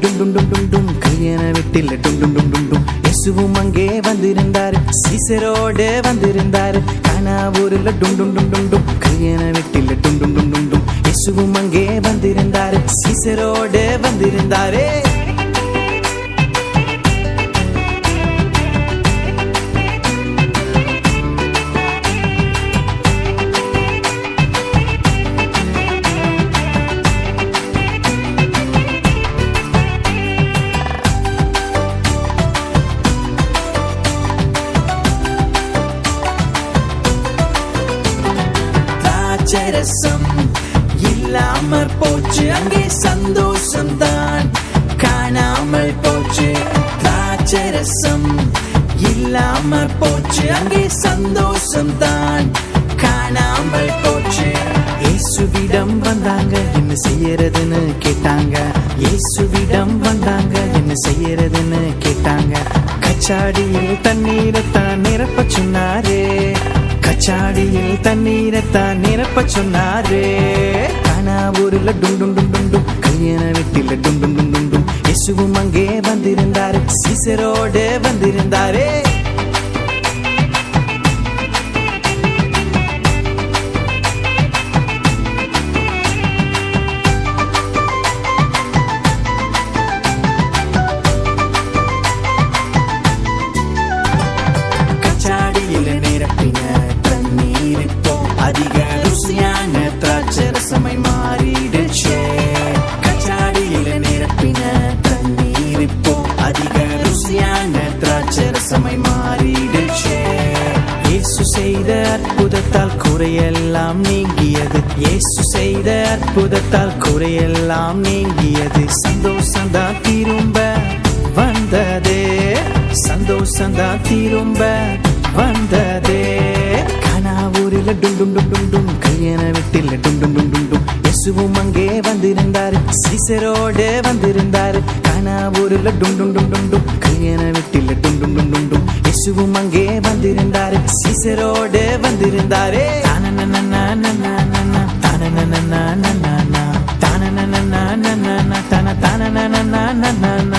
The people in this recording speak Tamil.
டும் டும் டும் டும் டும் கல்யாண வீட்டில் டும் டும் டும் டும் டும் இயேசுவும் அங்கே வந்திருந்தாரு, சீசரோடு வந்திருந்தாரு. கானாவூரில் டும் டும் டும் டும் டும் கல்யாண வீட்டில் டும் டும் டும் டும் டும் இயேசுவும் அங்கே வந்திருந்தாரு, சீசரோடு வந்திருந்தாரு. ரசம் இல்லாமல் போச்சு, அங்கே சந்தோஷம் தான் காணாமல் போச்சு. திராட்சரசம் இல்லாமல் போச்சு, அங்கே சந்தோஷம் தான் காணாமல் போச்சு. இயேசுவிடம் வந்தாங்க, என்ன செய்யறதுன்னு கேட்டாங்க. இயேசுவிடம் வந்தாங்க, என்ன செய்யறதுன்னு கேட்டாங்க. கச்சாடியில் தண்ணீரைத்தான் நிரப்ப சொன்னாரே, கச்சாடியில் தண்ணீரைத்தான் நிரப்ப சொன்னாரே. கானாவூரில் டும் டும் டும் டும் டும் கல்யாண வீட்டில் டும் டும் டும் டும் டும் இயேசுவும் அங்கே வந்திருந்தாரு, சீசரோடு வந்திருந்தாரே. அதிக ருசியான திராட்சரசமாய் மாறிடுச்சே. கச்சாடியில நிரப்பின தண்ணீர் இப்போ அதிக ருசியான திராட்சரசமாய் மாறிடுச்சே. இயேசு செய்த அற்புதத்தால் குறையெல்லாம் நீங்கியது, இயேசு செய்த அற்புதத்தால் குறையெல்லாம் நீங்கியது. சந்தோஷம்தான் திரும்ப வந்ததே, சந்தோஷம்தான் திரும்ப வந்ததே. கானாவூரில் டும் டும் டும் டும் டும் கல்யாண வீட்டில் டும் டும் டும் டும் டும் இயேசுவும் அங்கே வந்திருந்தாரு, சீசரோடு வந்திருந்தாரு. கானாவூரில் டும் டும் டும் டும் டும் கல்யாண வீட்டில் டும் டும் டும் டும் டும் இயேசுவும் அங்கே வந்திருந்தாரு, சீசரோடு வந்திருந்தாரே. தானனனனனனனன தானனனனனனனன தானனனனனனனன தானனனனனனன